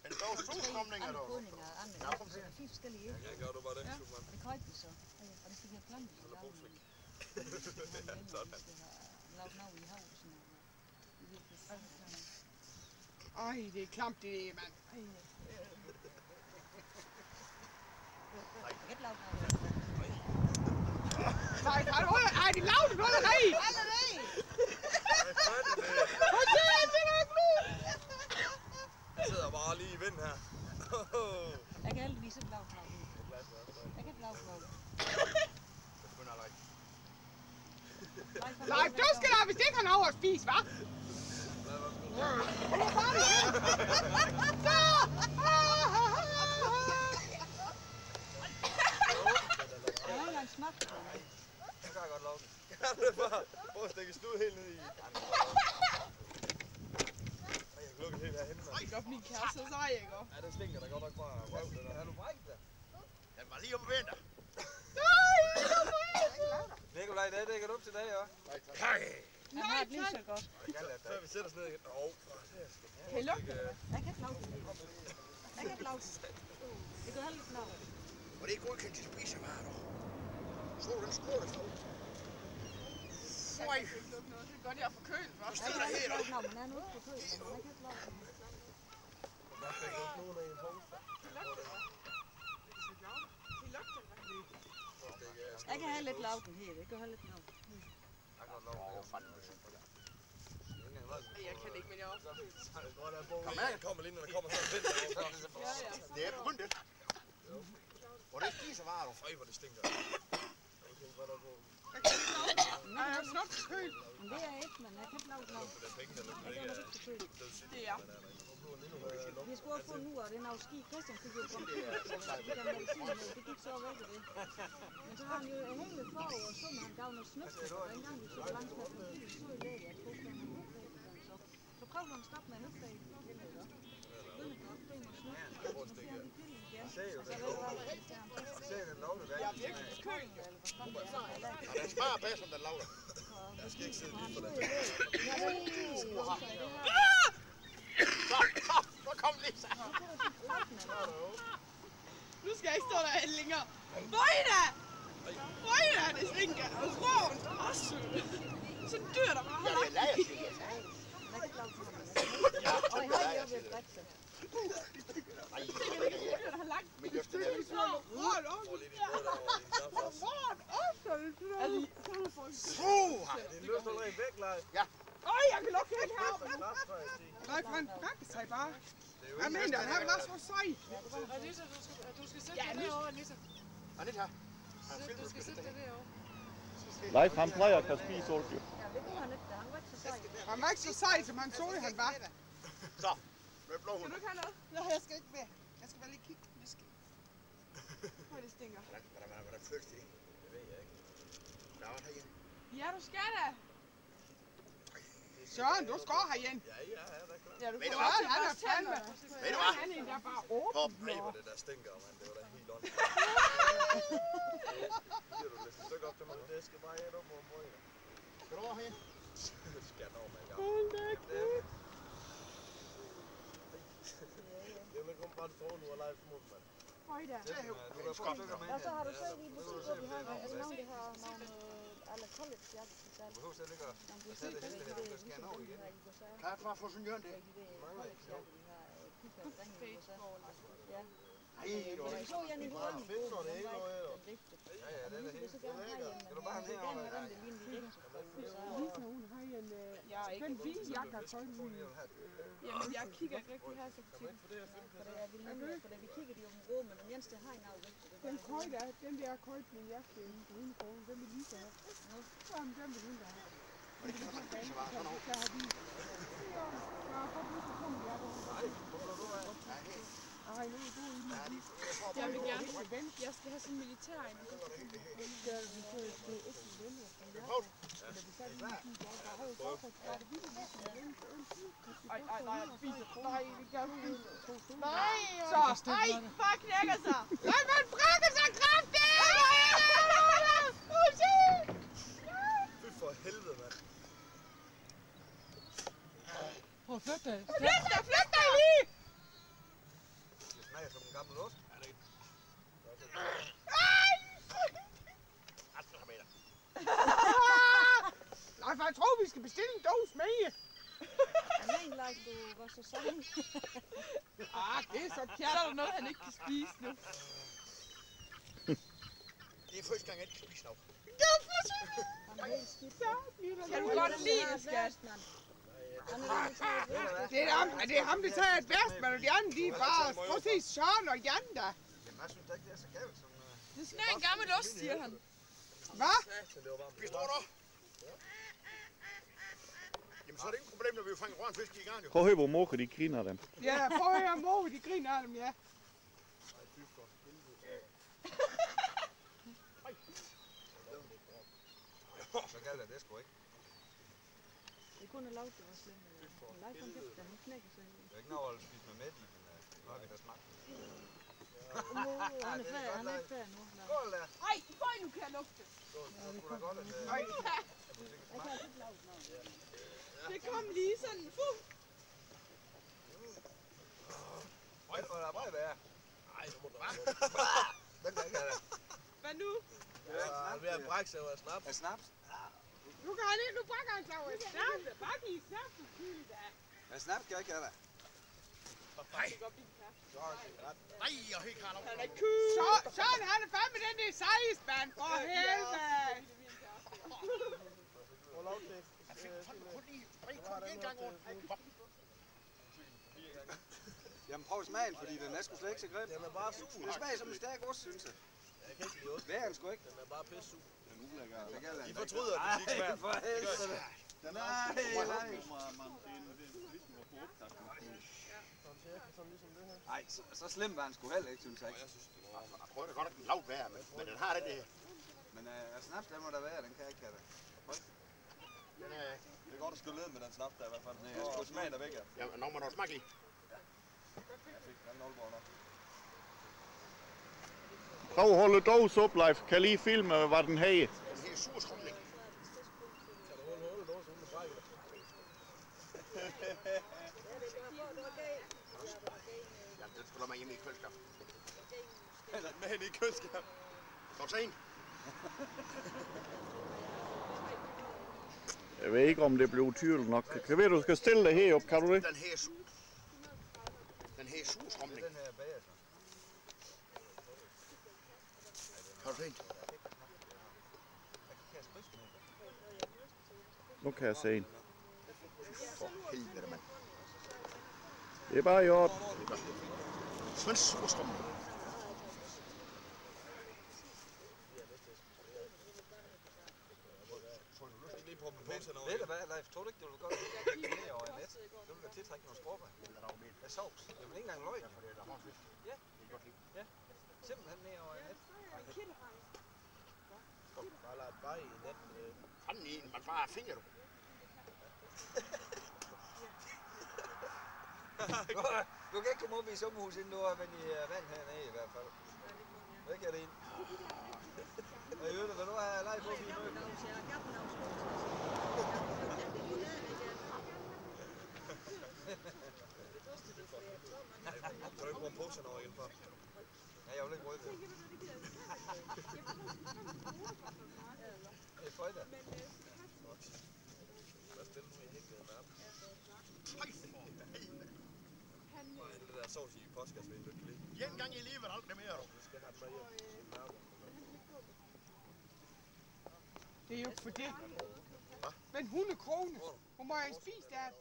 Men der var solstrømninger der. Der er 4 forskellige. Ja, gør du bare det, Superman. Og det køjte vi så. Og det skal vi have plantet. Eller bogfrik. Sådan. Lavet noget i havet og sådan noget. Ej, det er klamt det, mand. Jeg kan ikke lave noget. Nej, de lavede noget af dig! Hvad er det? Hvor er det nok nu? Jeg sidder bare lige i vind her. Jeg kan heldigvis ikke lave noget. Jeg kan ikke lave noget. Det begynder allerede. Nej, du skal da, hvis det ikke har noget at spise, hva'? Jeg har en smag. Så kan jeg godt lave den. Det er bare prøv at stikke snud helt ned i. Jeg kan lukke helt herhen. Det gør min kæreste, så er jeg ikke. Ja, den stinker da godt nok bare røv. Har du brækket det? Den var lige oppe ved dig. Nikolaj, det dækker du op til dag, ja? Jeg har det lige så godt. Så vi sætter os ned igen. Kan I lukke det? Jeg kan ikke lave det. Jeg kan ikke lave det. Det går heller ikke noget. Og det er godkendt til spisevarer, dog. Så den skål efter. Jeg kan ikke lukke noget. Det er godt, jeg er forkølet, hva'? Du stiller helt op. Nå, men jeg er nu ikke på køl. Jeg kan ikke lave det. Der skal ikke nogen af en poster. Jeg kan heller ikke lave den her. Det går heller ikke noget. Jeg kan godt lave det. Jeg kan ikke, men jeg er også forkølet. Kom her. Den kommer lige, når der kommer sådan en vind. Det er begyndt det. Og det er spisevarer, dog. Øj, hvor det stinker. Jeg er snart forkølet. Men det er ikke, men jeg kan ikke lave noget. Det er penge, der Jeg kan ikke forkølet. Det er. Vi skulle også få nu, og det er noget ski. Christian fik jo kommet til, så vi kan medicin med. Det gik så væk af det. Men så har han jo en hele forår, og så har han gav noget snøfter, og engang vi så langt på den, så i læge, at posterne har høflæg. Så prøvede han at stoppe med høflæg. Se den lovede der. Jeg er virkelig forkølet. Og den smager bedre, som den laver. Jeg skal ikke sidde lige for den. Så kom Lisa. Nu skal jeg ikke stå derhen længere. Bøjda! Bøjda, det stinker. Og råen. Sådan dyr, der bare holder. Jeg lader sig. Men just det der. Råen også. Det er løst allerede væk, Leif. Øj, jeg kan lukke helt heroppe. Nej, for han brækker sig bare. Jeg mener, han var så sej. Anita, du skal sætte dig derovre, Anita. Anita. Du skal sætte dig derovre. Leif, han plejer at kan spise alt jo. Han var ikke så sej, som han så, han var. Så, med blå hund. Skal du ikke have noget? Nej, jeg skal ikke være. Jeg skal bare lige kigge. Hvor det stinker. Hvordan føles det? Det ved jeg ikke. Der er herhjemme. Ja, du skal da. Søren, du skal herhjemme. Ja, det er klart. Ja, du Ved du får hvad? han er fandme. Ved du hvad? Han er der bare Hop, åben. nej, hvor det der stinker, mand. Det var da helt åndssvagt. Giver du lidt stykke op til mig? Det skal bare et op på en brød. Skal du over herhjemme? Det skal jeg nå, mand. Hold da kæft. Jeg vil komme bare stå nu og lege for munden, mand. Høj da. Og så har du så i butik, hvor vi har, altså nogen, der har nogle alle college jakker til salg. Behøver selv ikke at tage det hele her, du skal nå igen. Kan jeg få sådan Jørgen det? Ja. Ej, det var Vi så Jan i Hånden i går, den var ikke Ja, det er helt så gerne have en, Skal du bare have den herovre? den der lignende rigtig. Lisa, hun har en fin jakke og tøj. Jamen, jeg kigger ikke rigtig her, så butikken. For det er vi nemlig, for vi kigger de jo på men den eneste har en af rigtigt. Den køj der, den der køj med jakke, den brune krone, den vil Lisa have. Jamen, den vil hun da have. Og det kan man ikke svare sådan noget. Der har vi. Ja, jeg har fået lyst til at komme i jakke. Ej, nu er du i den. Jeg vil gerne. Jeg skal have sådan en militær en. Ej, nej, jeg spiser. Nej, vi gør nu ikke. Nej, Så, ej, fuck knækker sig. nej, man brækker sig kraftigt! Fy for helvede, mand. Prøv at flytte dig. Flyt dig lige! at du var så savnet. Det er så pjat. Så er der noget, han ikke kan spise nu. Det er første gang, jeg ikke kan spise noget. Det er for sygt. Han er helt skidt. Kan du godt lide det, skat? Han er nemlig taget et værst. Det er ham, der tager et værst, men de andre, de er bare... Prøv at se Søren og Jan der. Jamen, jeg synes da ikke, det er så galt som... Det smager en gammel ost, siger han. Så Hvad? det var varmt. Vi står der. Jamen, så er det ikke et problem, når vi fanger røren fisk i gang, jo. Prøv at høre, hvor mokker de griner dem. Ja, prøv at høre mor, de griner af dem, ja. Så galt er det sgu ikke. Det kunne have lavet, det var slemt. Leif han købte det, han knækker sig. Det er ikke noget at spise med i, men nu har vi da smagt. Han er ikke færdig nu. Skål der! Ej, føj, nu kan jeg lugte. Skål, det er sgu da godt, at Ej, Jeg kan ikke lave noget. det kom lige sådan. Ej, hvor er der meget værre. Nej, så må du Den der kan jeg da. Hvad nu? Ja, vi har en brækse af snaps. Af snaps? Nu kan han ikke, nu bakker han sig over et snaps. Bare giv et snaps for kyld da. Af snaps kan jeg ikke have da. Nej, og helt klart. Han er kyld. Sådan, han er fandme den der sejespand for helvede. Jeg fik kun lige en gang rundt. Jamen prøv at smage den, fordi den er sgu slet ikke så grim. Den er bare sur. Det smager som en stærk ost, synes jeg. Jeg kan ikke lide ost. Hvad er den sgu ikke? Den er bare pisse sur. Den er ulækker. I fortryder den, ikke smager. For helvede. Den er Nej, så slemt var den sgu heller ikke, synes jeg ikke. Jeg prøver da godt at den lavt værd, men den har det der. Men snaps, den må der være, den kan jeg ikke have det. Den er... Det er godt at skulle lede med den snaps der i hvert fald. Jeg skulle smage der væk af. Jamen, når man har smagt i. Jeg fik den Aalborg nok. Prøv at holde dås op, Leif. Kan lige filme, hvad den havde. Den her surskrumling. Kan du holde dåse uden at brække det? Jamen, den skulle man hjemme i køleskab. Eller med hende i køleskab. Kom så ind. Jeg ved ikke, om det blev tydeligt nok. Kan du skal stille dig herop, kan du det? Den her surskrumling. Den her bager så. Har du set? Nu kan jeg se en. For helvede, mand. Det er bare i orden. Svensk surskrumling. Ved du hvad, Leif? Tror du ikke, det ville godt lægge ned over en net? Det ville da tiltrække nogle skrubber. Med sovs. Det vil ikke engang løg. Ja. Ja. Simpelthen ned over en net. Bare lad et bag i net. Fanden i en, man bare finger du. Du kan ikke komme op i sommerhus, inden du har vendt i vand hernede i hvert fald. Hvad kan det ind? Og i øvrigt, hvad nu har jeg leget på i møblen? Kan du ikke bruge poserne over indenfor? Nej, jeg vil ikke røde det. Det er fredag. Hvad stiller du i hækken med op? Det der sovs i postkassen, du kan lide. En gang i livet alt det mere, du. Du skal have den med hjem. Det er jo ikke for det. Men 100 kroner. Hvor må jeg spise det?